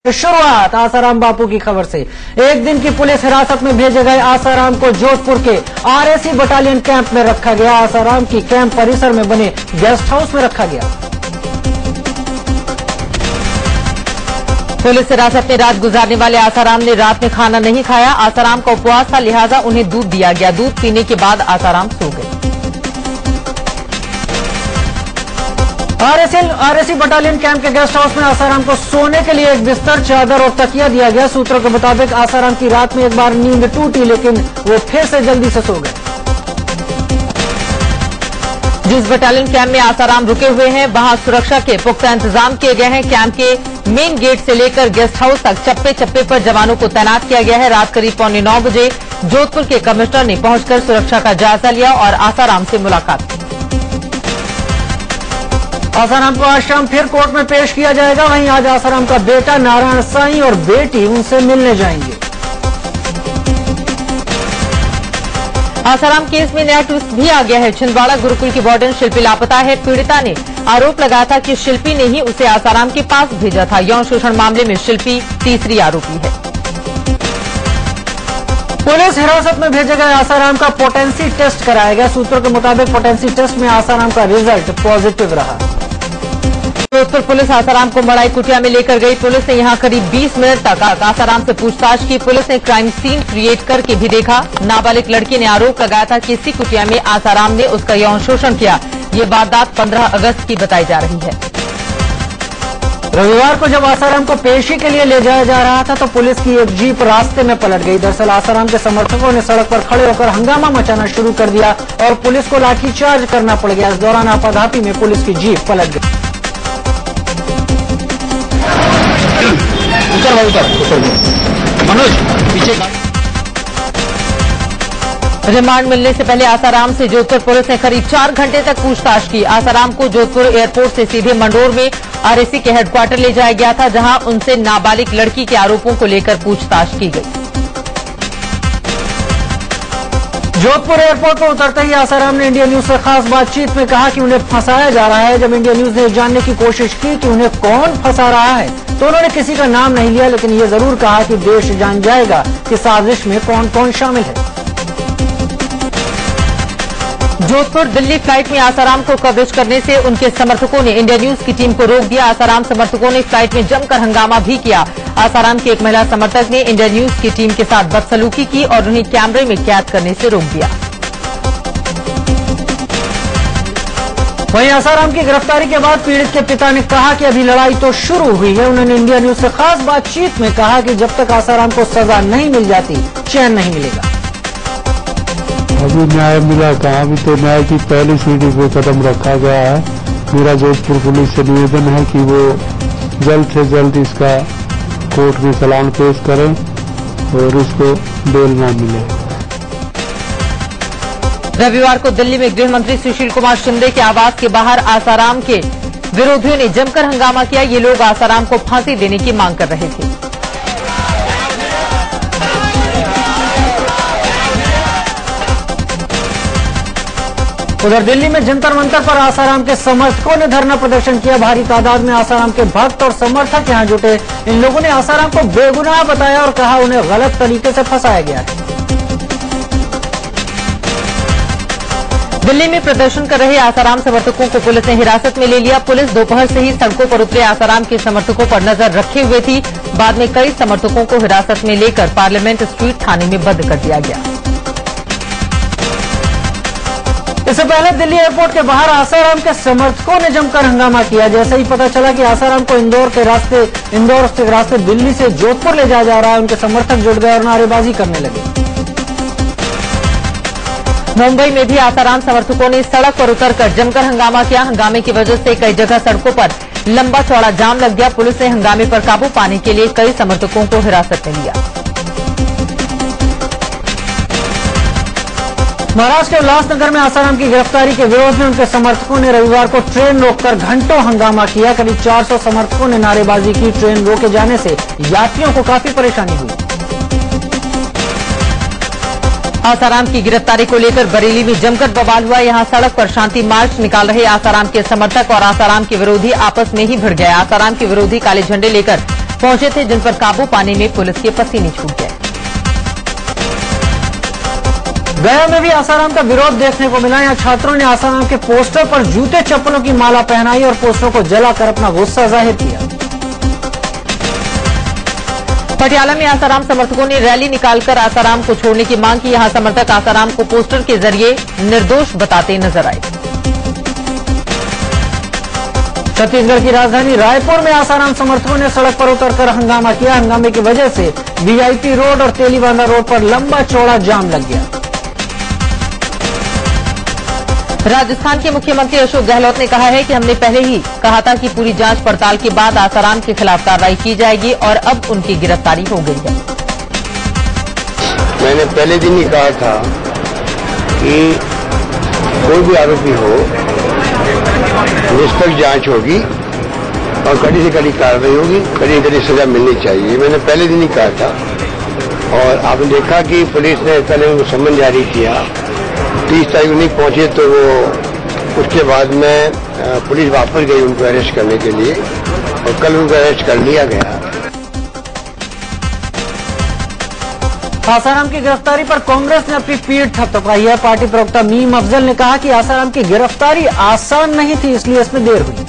शुरुआत आसाराम बापू की खबर से। एक दिन की पुलिस हिरासत में भेजे गए आसाराम को जोधपुर के आरएसी बटालियन कैंप में रखा गया। आसाराम की कैंप परिसर में बने गेस्ट हाउस में रखा गया। पुलिस हिरासत में रात गुजारने वाले आसाराम ने रात में खाना नहीं खाया। आसाराम का उपवास था, लिहाजा उन्हें दूध दिया गया। दूध पीने के बाद आसाराम सो गए। आरएसी बटालियन कैंप के गेस्ट हाउस में आसाराम को सोने के लिए एक बिस्तर, चादर और तकिया दिया गया। सूत्रों के मुताबिक आसाराम की रात में एक बार नींद टूटी, लेकिन वो फिर से जल्दी से सो गए। जिस बटालियन कैंप में आसाराम रुके हुए हैं, वहां सुरक्षा के पुख्ता इंतजाम किए गए हैं। कैंप के मेन गेट से लेकर गेस्ट हाउस तक चप्पे चप्पे पर जवानों को तैनात किया गया है। रात करीब 8:45 बजे जोधपुर के कमिश्नर ने पहुंचकर सुरक्षा का जायजा लिया और आसाराम से मुलाकात की। आसाराम को आज शाम फिर कोर्ट में पेश किया जाएगा। वहीं आज आसाराम का बेटा नारायण साईं और बेटी उनसे मिलने जाएंगे। आसाराम केस में नया ट्विस्ट भी आ गया है। छिंदवाड़ा गुरुकुल की वार्डन शिल्पी लापता है। पीड़िता ने आरोप लगाया था कि शिल्पी ने ही उसे आसाराम के पास भेजा था। यौन शोषण मामले में शिल्पी तीसरी आरोपी है। पुलिस हिरासत में भेजे गए आसाराम का पोटेंसी टेस्ट कराया गया। सूत्रों के मुताबिक पोटेंसी टेस्ट में आसाराम का रिजल्ट पॉजिटिव रहा। जोधपुर पुलिस आसाराम को मड़ाई कुटिया में लेकर गई। पुलिस ने यहां करीब 20 मिनट तक आसाराम से पूछताछ की। पुलिस ने क्राइम सीन क्रिएट करके भी देखा। नाबालिग लड़की ने आरोप लगाया था कि इसी कुटिया में आसाराम ने उसका यौन शोषण किया। ये वारदात 15 अगस्त की बताई जा रही है। रविवार को जब आसाराम को पेशी के लिए ले जाया जा रहा था तो पुलिस की एक जीप रास्ते में पलट गई। दरअसल आसाराम के समर्थकों ने सड़क पर खड़े होकर हंगामा मचाना शुरू कर दिया और पुलिस को लाठीचार्ज करना पड़ गया। इस दौरान आपाधापी में पुलिस की जीप पलट गई। मनोज पीछे रिमांड मिलने से पहले आसाराम से जोधपुर पुलिस ने करीब 4 घंटे तक पूछताछ की। आसाराम को जोधपुर एयरपोर्ट से सीधे मंडोर में आरएसी के हेडक्वार्टर ले जाया गया था, जहां उनसे नाबालिग लड़की के आरोपों को लेकर पूछताछ की गई। जोधपुर एयरपोर्ट पर उतरते ही आसाराम ने इंडिया न्यूज से खास बातचीत में कहा कि उन्हें फंसाया जा रहा है। जब इंडिया न्यूज ने जानने की कोशिश की कि उन्हें कौन फंसा रहा है तो उन्होंने किसी का नाम नहीं लिया, लेकिन ये जरूर कहा कि देश जान जाएगा कि साजिश में कौन कौन शामिल है। जोधपुर दिल्ली फ्लाइट में आसाराम को कवरेज करने से उनके समर्थकों ने इंडिया न्यूज की टीम को रोक दिया। आसाराम समर्थकों ने फ्लाइट में जमकर हंगामा भी किया। आसाराम की एक महिला समर्थक ने इंडिया न्यूज की टीम के साथ बदसलूकी की और उन्हें कैमरे में कैद करने से रोक दिया। वहीं आसाराम की गिरफ्तारी के बाद पीड़ित के पिता ने कहा कि अभी लड़ाई तो शुरू हुई है। उन्होंने इंडिया न्यूज से खास बातचीत में कहा कि जब तक आसाराम को सजा नहीं मिल जाती चैन नहीं मिलेगा। अभी न्याय मिला कहाँ? अभी तो न्याय की पहली सीढ़ी को कदम रखा गया है। मेरा जोधपुर पुलिस से निवेदन है कि वो जल्द से जल्द इसका कोर्ट में चालान पेश करें और इसको बेल न मिले। रविवार को दिल्ली में गृह मंत्री सुशील कुमार शिंदे के आवास के बाहर आसाराम के विरोधियों ने जमकर हंगामा किया। ये लोग आसाराम को फांसी देने की मांग कर रहे थे। उधर दिल्ली में जंतर मंतर पर आसाराम के समर्थकों ने धरना प्रदर्शन किया। भारी तादाद में आसाराम के भक्त और समर्थक यहां जुटे। इन लोगों ने आसाराम को बेगुनाह बताया और कहा उन्हें गलत तरीके से फंसाया गया है। दिल्ली में प्रदर्शन कर रहे आसाराम समर्थकों को पुलिस ने हिरासत में ले लिया। पुलिस दोपहर से ही सड़कों पर उतरे आसाराम के समर्थकों पर नजर रखे हुए थी। बाद में कई समर्थकों को हिरासत में लेकर पार्लियामेंट स्ट्रीट थाने में बंद कर दिया गया। इससे पहले दिल्ली एयरपोर्ट के बाहर आसाराम के समर्थकों ने जमकर हंगामा किया। जैसे ही पता चला कि आसाराम को इंदौर से रास्ते दिल्ली से जोधपुर ले जाया जा रहा है, उनके समर्थक जुट गए और नारेबाजी करने लगे। मुंबई में भी आसाराम समर्थकों ने सड़क पर उतरकर जमकर हंगामा किया। हंगामे की वजह से कई जगह सड़कों पर लंबा चौड़ा जाम लग गया। पुलिस ने हंगामे पर काबू पाने के लिए कई समर्थकों को हिरासत में लिया। महाराष्ट्र के उल्लासनगर में आसाराम की गिरफ्तारी के विरोध में उनके समर्थकों ने रविवार को ट्रेन रोककर घंटों हंगामा किया। करीब 400 समर्थकों ने नारेबाजी की। ट्रेन रोके जाने से यात्रियों को काफी परेशानी हुई। आसाराम की गिरफ्तारी को लेकर बरेली में जमकर बवाल हुआ। यहां सड़क पर शांति मार्च निकाल रहे आसाराम के समर्थक और आसाराम के विरोधी आपस में ही भिड़ गए। आसाराम के विरोधी काले झंडे लेकर पहुंचे थे, जिन पर काबू पाने में पुलिस के पसीने छूट गए। गया में भी आसाराम का विरोध देखने को मिला। यहाँ छात्रों ने आसाराम के पोस्टर पर जूते चप्पलों की माला पहनाई और पोस्टरों को जलाकर अपना गुस्सा जाहिर किया। पटियाला में आसाराम समर्थकों ने रैली निकालकर आसाराम को छोड़ने की मांग की। यहां समर्थक आसाराम को पोस्टर के जरिए निर्दोष बताते नजर आए। छत्तीसगढ़ की राजधानी रायपुर में आसाराम समर्थकों ने सड़क पर उतरकर हंगामा किया। हंगामे की वजह से वीआईपी रोड और तेलीबांधा रोड पर लंबा चौड़ा जाम लग गया। राजस्थान के मुख्यमंत्री अशोक गहलोत ने कहा है कि हमने पहले ही कहा था कि पूरी जांच पड़ताल के बाद आसाराम के खिलाफ कार्रवाई की जाएगी और अब उनकी गिरफ्तारी हो गई है। मैंने पहले दिन ही कहा था कि कोई भी आरोपी हो, निष्पक्ष जांच होगी और कड़ी से कड़ी कार्रवाई होगी, कड़ी से कड़ी सजा मिलनी चाहिए। मैंने पहले दिन ही कहा था और आपने देखा कि पुलिस ने पहले उनको सम्मन जारी किया। 30 तारीख नहीं पहुंचे तो वो उसके बाद में पुलिस वापस गई उनको अरेस्ट करने के लिए और कल उनको अरेस्ट कर लिया गया। आसाराम की गिरफ्तारी पर कांग्रेस ने अपनी पीठ थपथपाई है। पार्टी प्रवक्ता मीम अफजल ने कहा कि आसाराम की गिरफ्तारी आसान नहीं थी, इसलिए इसमें देर हुई।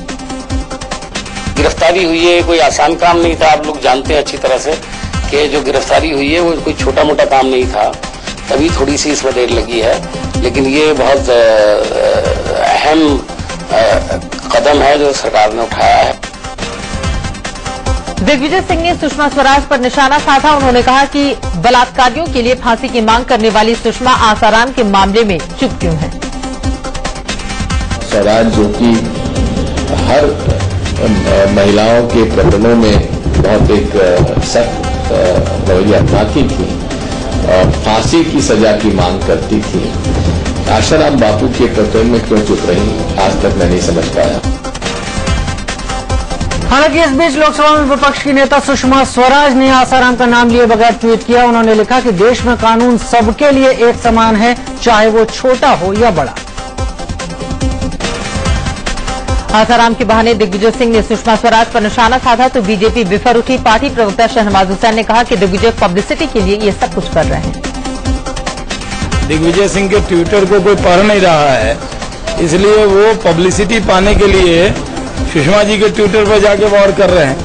गिरफ्तारी हुई है, कोई आसान काम नहीं था। आप लोग जानते हैं अच्छी तरह से कि जो गिरफ्तारी हुई है वो कोई छोटा मोटा काम नहीं था, तभी थोड़ी सी इसमें देर लगी है। लेकिन ये बहुत अहम कदम है जो सरकार ने उठाया है। दिग्विजय सिंह ने सुषमा स्वराज पर निशाना साधा। उन्होंने कहा कि बलात्कारियों के लिए फांसी की मांग करने वाली सुषमा आसाराम के मामले में चुप क्यों है। स्वराज जो कि हर महिलाओं के प्रकरणों में बहुत एक सख्त रवैया अपनाती थी और फांसी की सजा की मांग करती थी, आसाराम बापू के प्रकरण में क्यों चुप रही, आज तक मैं नहीं समझ पाया। हालांकि इस बीच लोकसभा में विपक्ष की नेता सुषमा स्वराज ने आसाराम का नाम लिए बगैर ट्वीट किया। उन्होंने लिखा कि देश में कानून सबके लिए एक समान है, चाहे वो छोटा हो या बड़ा। आसाराम के बहाने दिग्विजय सिंह ने सुषमा स्वराज पर निशाना साधा तो बीजेपी विफर उठी। पार्टी प्रवक्ता शहनवाज हुसैन ने कहा कि दिग्विजय पब्लिसिटी के लिए ये सब कुछ कर रहे हैं। दिग्विजय सिंह के ट्विटर को कोई पढ़ नहीं रहा है, इसलिए वो पब्लिसिटी पाने के लिए सुषमा जी के ट्विटर पर जाके वार कर रहे हैं,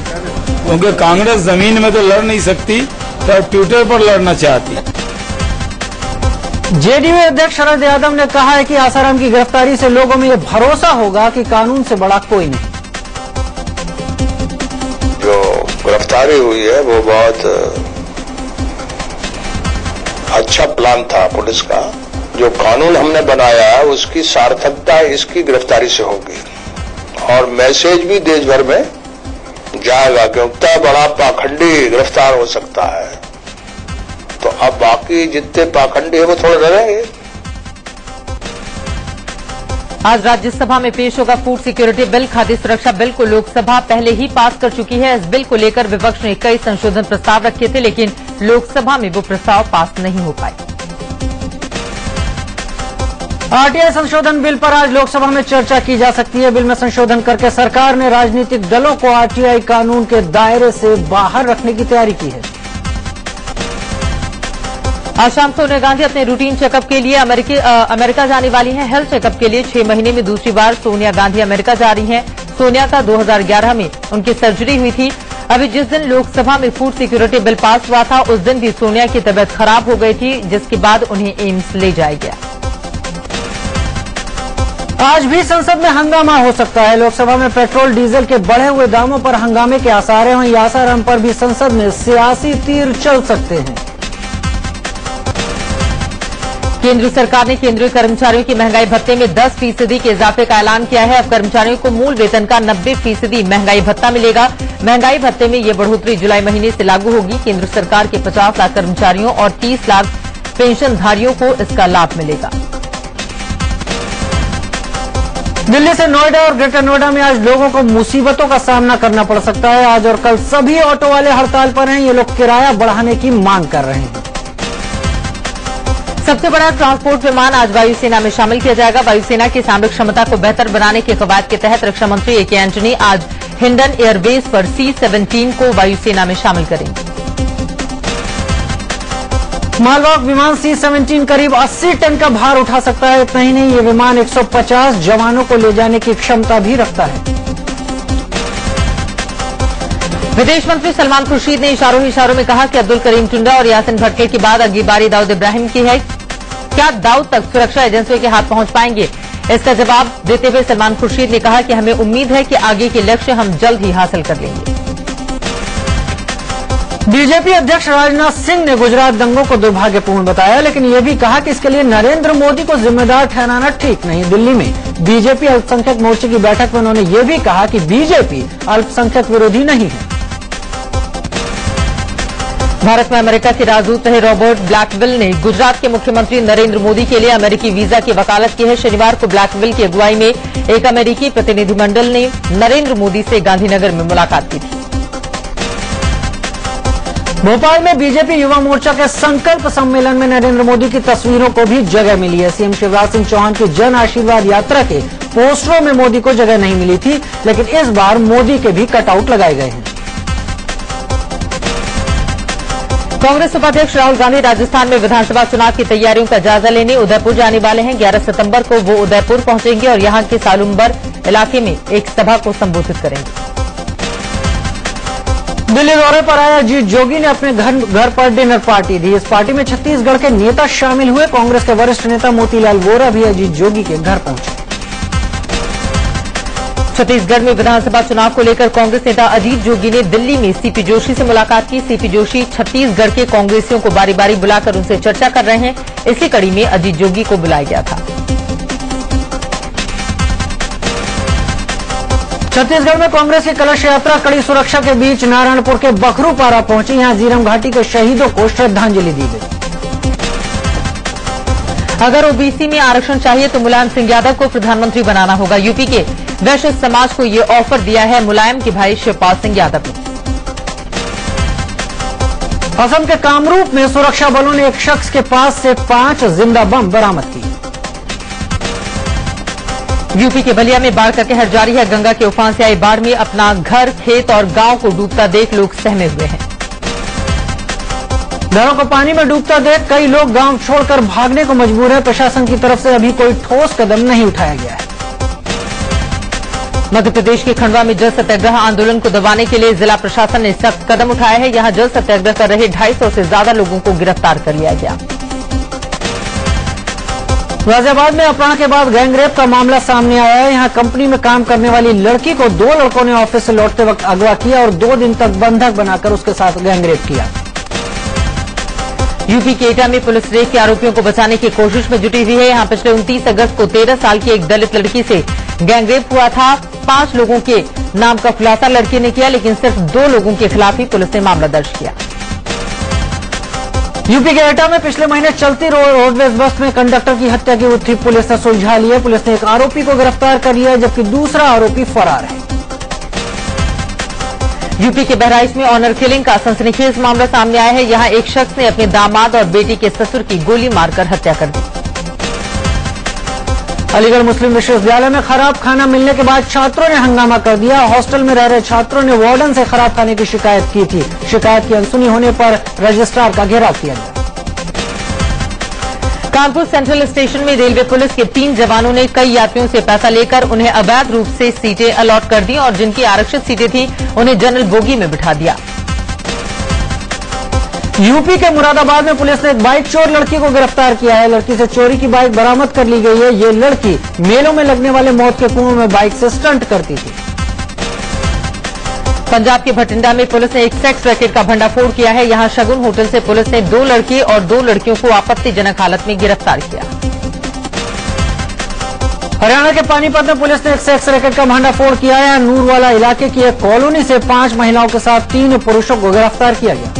क्योंकि कांग्रेस जमीन में तो लड़ नहीं सकती तो ट्विटर पर लड़ना चाहती है। जेडीयू अध्यक्ष शरद यादव ने कहा है कि आसाराम की गिरफ्तारी से लोगों में यह भरोसा होगा कि कानून से बड़ा कोई नहीं। जो गिरफ्तारी हुई है वो बहुत अच्छा प्लान था पुलिस का। जो कानून हमने बनाया है उसकी सार्थकता इसकी गिरफ्तारी से होगी और मैसेज भी देश भर में जाएगा कि उतना बड़ा पाखंडी गिरफ्तार हो सकता है, तो अब बाकी जितने पाखंडी है वो थोड़े डरेंगे। आज राज्यसभा में पेश होगा फूड सिक्योरिटी बिल। खाद्य सुरक्षा बिल को लोकसभा पहले ही पास कर चुकी है। इस बिल को लेकर विपक्ष ने कई संशोधन प्रस्ताव रखे थे, लेकिन लोकसभा में वो प्रस्ताव पास नहीं हो पाए। आरटीआई संशोधन बिल पर आज लोकसभा में चर्चा की जा सकती है। बिल में संशोधन करके सरकार ने राजनीतिक दलों को आरटीआई कानून के दायरे से बाहर रखने की तैयारी की है। आज शाम सोनिया गांधी अपने रूटीन चेकअप के लिए अमेरिका जाने वाली हैं। हेल्थ चेकअप के लिए 6 महीने में दूसरी बार सोनिया गांधी अमेरिका जा रही हैं। सोनिया का 2011 में उनकी सर्जरी हुई थी। अभी जिस दिन लोकसभा में फूड सिक्योरिटी बिल पास हुआ था उस दिन भी सोनिया की तबीयत खराब हो गई थी, जिसके बाद उन्हें एम्स ले जाया गया। आज भी संसद में हंगामा हो सकता है। लोकसभा में पेट्रोल डीजल के बढ़े हुए दामों पर हंगामे के आसार हैं। वहीं आसाराम पर भी संसद में सियासी तीर चल सकते हैं। केंद्र सरकार ने केंद्रीय कर्मचारियों की महंगाई भत्ते में 10% के इजाफे का ऐलान किया है। अब कर्मचारियों को मूल वेतन का 90% महंगाई भत्ता मिलेगा। महंगाई भत्ते में ये बढ़ोतरी जुलाई महीने से लागू होगी। केंद्र सरकार के 50 लाख कर्मचारियों और 30 लाख पेंशनधारियों को इसका लाभ मिलेगा। दिल्ली से नोएडा और ग्रेटर नोएडा में आज लोगों को मुसीबतों का सामना करना पड़ सकता है। आज और कल सभी ऑटो वाले हड़ताल पर हैं। ये लोग किराया बढ़ाने की मांग कर रहे हैं। सबसे बड़ा ट्रांसपोर्ट विमान आज वायुसेना में शामिल किया जाएगा। वायुसेना की सामरिक क्षमता को बेहतर बनाने की कवायद के तहत रक्षा मंत्री ए.के. एंटनी आज हिंडन एयरबेस पर C-17 को वायुसेना में शामिल करेंगे। मालवाहक विमान C-17 करीब 80 टन का भार उठा सकता है। इतना ही नहीं, ये विमान 150 जवानों को ले जाने की क्षमता भी रखता है। विदेश मंत्री सलमान खुर्शीद ने इशारों में कहा कि अब्दुल करीम टुंडा और यासिन भटकल के बाद अगली बारी दाऊद इब्राहिम की है। क्या दाऊद तक सुरक्षा एजेंसियों के हाथ पहुंच पाएंगे? इसका जवाब देते हुए सलमान खुर्शीद ने कहा कि हमें उम्मीद है कि आगे के लक्ष्य हम जल्द ही हासिल कर लेंगे। बीजेपी अध्यक्ष राजनाथ सिंह ने गुजरात दंगों को दुर्भाग्यपूर्ण बताया, लेकिन यह भी कहा कि इसके लिए नरेंद्र मोदी को जिम्मेदार ठहराना ठीक नहीं। दिल्ली में बीजेपी अल्पसंख्यक मोर्चे की बैठक में उन्होंने यह भी कहा कि बीजेपी अल्पसंख्यक विरोधी नहीं है। भारत में अमेरिका के राजदूत रहे रॉबर्ट ब्लैकविल ने गुजरात के मुख्यमंत्री नरेंद्र मोदी के लिए अमेरिकी वीजा की वकालत की है। शनिवार को ब्लैकविल की अगुवाई में एक अमेरिकी प्रतिनिधिमंडल ने नरेंद्र मोदी से गांधीनगर में मुलाकात की थी। भोपाल में बीजेपी युवा मोर्चा के संकल्प सम्मेलन में नरेंद्र मोदी की तस्वीरों को भी जगह मिली है। सीएम शिवराज सिंह चौहान की जन आशीर्वाद यात्रा के पोस्टरों में मोदी को जगह नहीं मिली थी, लेकिन इस बार मोदी के भी कटआउट लगाए गए हैं। कांग्रेस उपाध्यक्ष राहुल गांधी राजस्थान में विधानसभा चुनाव की तैयारियों का जायजा लेने उदयपुर जाने वाले हैं। 11 सितंबर को वो उदयपुर पहुंचेंगे और यहां के सालुम्बर इलाके में एक सभा को संबोधित करेंगे। दिल्ली दौरे पर आए अजीत जोगी ने अपने घर पर डिनर पार्टी दी। इस पार्टी में छत्तीसगढ़ के नेता शामिल हुए। कांग्रेस के वरिष्ठ नेता मोतीलाल वोरा भी अजीत जोगी के घर पहुंचे। छत्तीसगढ़ में विधानसभा चुनाव को लेकर कांग्रेस नेता अजीत जोगी ने दिल्ली में सीपी जोशी से मुलाकात की। सीपी जोशी छत्तीसगढ़ के कांग्रेसियों को बारी बारी बुलाकर उनसे चर्चा कर रहे हैं। इसी कड़ी में अजीत जोगी को बुलाया गया था। छत्तीसगढ़ में कांग्रेस की कलश यात्रा कड़ी सुरक्षा के बीच नारायणपुर के बखरूपारा पहुंची। यहां जीरम घाटी के शहीदों को श्रद्धांजलि दी गई। अगर ओबीसी में आरक्षण चाहिए तो मुलायम सिंह यादव को प्रधानमंत्री बनाना होगा। यूपी के वैश्य समाज को ये ऑफर दिया है मुलायम के भाई शिवपाल सिंह यादव ने। असम के कामरूप में सुरक्षा बलों ने एक शख्स के पास से 5 जिंदा बम बरामद किए। यूपी के बलिया में बाढ़ का कहर जारी है। गंगा के उफान से आई बाढ़ में अपना घर, खेत और गांव को डूबता देख लोग सहमे हुए हैं। घरों को पानी में डूबता देख कई लोग गांव छोड़कर भागने को मजबूर है। प्रशासन की तरफ से अभी कोई ठोस कदम नहीं उठाया गया है। मध्य प्रदेश के खंडवा में जल सत्याग्रह आंदोलन को दबाने के लिए जिला प्रशासन ने सख्त कदम उठाया है। यहां जल सत्याग्रह कर रहे 250 से ज्यादा लोगों को गिरफ्तार कर लिया गया। गाजियाबाद में अपहरण के बाद गैंगरेप का मामला सामने आया है। यहां कंपनी में काम करने वाली लड़की को 2 लड़कों ने ऑफिस से लौटते वक्त अगवा किया और 2 दिन तक बंधक बनाकर उसके साथ गैंगरेप किया। यूपी के एटा में पुलिस रेप के आरोपियों को बचाने की कोशिश में जुटी हुई है। यहां पिछले 29 अगस्त को 13 साल की एक दलित लड़की से गैंगरेप हुआ था। 5 लोगों के नाम का खुलासा लड़की ने किया, लेकिन सिर्फ 2 लोगों के खिलाफ ही पुलिस ने मामला दर्ज किया। यूपी के एटा में पिछले महीने चलती रोडवेज बस में कंडक्टर की हत्या की थी। पुलिस ने सुलझा ली है। पुलिस ने एक आरोपी को गिरफ्तार कर लिया है, जबकि दूसरा आरोपी फरार है। यूपी के बहराइच में ऑनर किलिंग का सनसनीखेज मामला सामने आया है। यहां एक शख्स ने अपने दामाद और बेटी के ससुर की गोली मारकर हत्या कर दी। अलीगढ़ मुस्लिम विश्वविद्यालय में खराब खाना मिलने के बाद छात्रों ने हंगामा कर दिया। हॉस्टल में रह रहे छात्रों ने वार्डन से खराब खाने की शिकायत की थी। शिकायत की अनसुनी होने पर रजिस्ट्रार का घेराव किया गया। कानपुर सेंट्रल स्टेशन में रेलवे पुलिस के 3 जवानों ने कई यात्रियों से पैसा लेकर उन्हें अवैध रूप से सीटें अलॉट कर दी और जिनकी आरक्षित सीटें थी उन्हें जनरल बोगी में बिठा दिया। यूपी के मुरादाबाद में पुलिस ने एक बाइक चोर लड़की को गिरफ्तार किया है। लड़की से चोरी की बाइक बरामद कर ली गई है। ये लड़की मेलों में लगने वाले मौत के कुएं में बाइक से स्टंट करती थी। पंजाब के भटिंडा में पुलिस ने एक सेक्स रैकेट का भंडाफोड़ किया है। यहां शगुन होटल से पुलिस ने 2 लड़के और 2 लड़कियों को आपत्तिजनक हालत में गिरफ्तार किया। हरियाणा के पानीपत में पुलिस ने एक सेक्स रैकेट का भंडाफोड़ किया है। नूरवाला इलाके की एक कॉलोनी से 5 महिलाओं के साथ 3 पुरुषों को गिरफ्तार किया गया।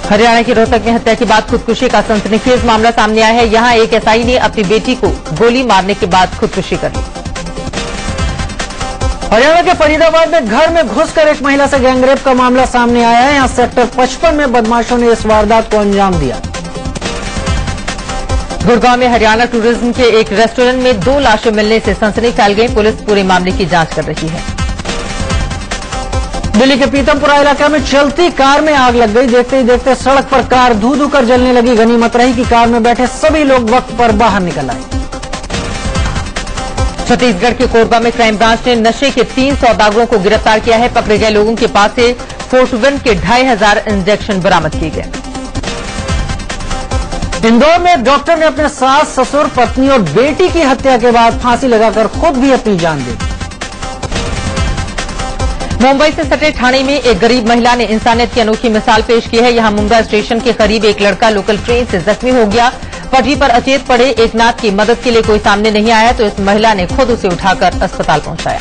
हरियाणा के रोहतक में हत्या के बाद खुदकुशी का सनसनीखेज मामला सामने आया है। यहां एक एसआई ने अपनी बेटी को गोली मारने के बाद खुदकुशी कर ली। हरियाणा के फरीदाबाद में घर में घुसकर एक महिला से गैंगरेप का मामला सामने आया है। यहां सेक्टर 55 में बदमाशों ने इस वारदात को अंजाम दिया। गुड़गांव में हरियाणा टूरिज्म के एक रेस्टोरेंट में 2 लाशें मिलने से सनसनी फैल गई। पुलिस पूरे मामले की जांच कर रही है। दिल्ली के पीतमपुरा इलाके में चलती कार में आग लग गई। देखते ही देखते सड़क पर कार धू धू कर जलने लगी। गनीमत रही कि कार में बैठे सभी लोग वक्त पर बाहर निकल आए। छत्तीसगढ़ के कोरबा में क्राइम ब्रांच ने नशे के 3 सौदागरों को गिरफ्तार किया है। पकड़े गए लोगों के पास से फोर्टविन के 2500 इंजेक्शन बरामद किए गए। इंदौर में एक डॉक्टर ने अपने सास, ससुर, पत्नी और बेटी की हत्या के बाद फांसी लगाकर खुद भी अपनी जान दी। मुंबई से सटे ठाणे में एक गरीब महिला ने इंसानियत की अनोखी मिसाल पेश की है। यहां मुंबई स्टेशन के करीब एक लड़का लोकल ट्रेन से जख्मी हो गया। पटरी पर अचेत पड़े एक नाथ की मदद के लिए कोई सामने नहीं आया तो इस महिला ने खुद उसे उठाकर अस्पताल पहुंचाया।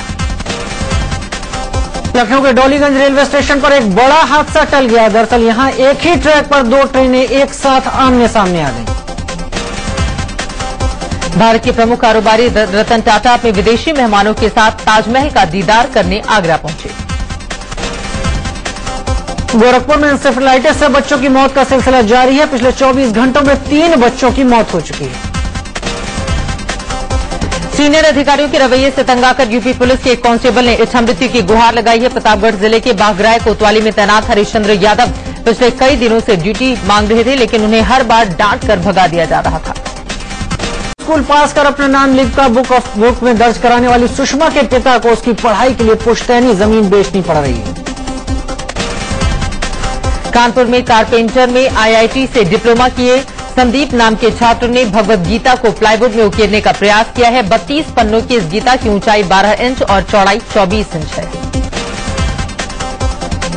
लखनऊ के डोलीगंज रेलवे स्टेशन पर एक बड़ा हादसा टल गया। दरअसल यहां एक ही ट्रैक पर 2 ट्रेनें एक साथ आमने सामने आ गईं। भारत के प्रमुख कारोबारी रतन टाटा अपने विदेशी मेहमानों के साथ ताजमहल का दीदार करने आगरा पहुंचे। गोरखपुर में इंसेफेलाइटिस से बच्चों की मौत का सिलसिला जारी है। पिछले 24 घंटों में 3 बच्चों की मौत हो चुकी है। सीनियर अधिकारियों के रवैये से तंग आकर यूपी पुलिस के एक कांस्टेबल ने इच्छामृत्यु की गुहार लगाई है। प्रतापगढ़ जिले के बाघराय कोतवाली में तैनात हरिश्चंद्र यादव पिछले कई दिनों से ड्यूटी मांग रहे थे, लेकिन उन्हें हर बार डांट कर भगा दिया जा रहा था। स्कूल पास कर अपना नाम लिखकर बुक में दर्ज कराने वाली सुषमा के पिता को उसकी पढ़ाई के लिए पुश्तैनी जमीन बेचनी पड़ रही है। कानपुर में कारपेंटर में आईआईटी से डिप्लोमा किए संदीप नाम के छात्र ने भगवत गीता को प्लाईवुड में उकेरने का प्रयास किया है। 32 पन्नों की इस गीता की ऊंचाई 12 इंच और चौड़ाई 24 इंच है।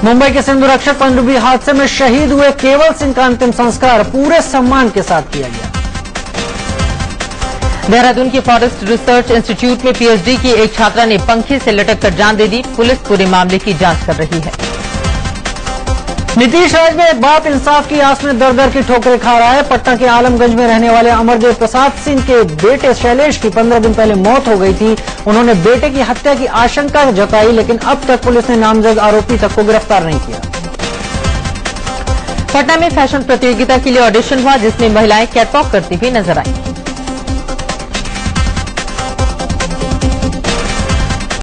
मुंबई के सिंधुरक्षक पनडुब्बी हादसे में शहीद हुए केवल सिंह का अंतिम संस्कार पूरे सम्मान के साथ किया गया। देहरादून के फॉरेस्ट रिसर्च इंस्टीट्यूट में पीएचडी की एक छात्रा ने पंखे से लटक कर जान दे दी। पुलिस पूरे मामले की जांच कर रही है। नीतीश राज में एक बाप इंसाफ की आस में दर दर की ठोकरें खा रहा है। पटना के आलमगंज में रहने वाले अमरदेव प्रसाद सिंह के बेटे शैलेश की 15 दिन पहले मौत हो गई थी। उन्होंने बेटे की हत्या की आशंका जताई, लेकिन अब तक पुलिस ने नामजद आरोपी तक को गिरफ्तार नहीं किया। पटना में फैशन प्रतियोगिता के लिए ऑडिशन हुआ, जिसमें महिलाएं कैटवॉक करती हुई नजर आईं।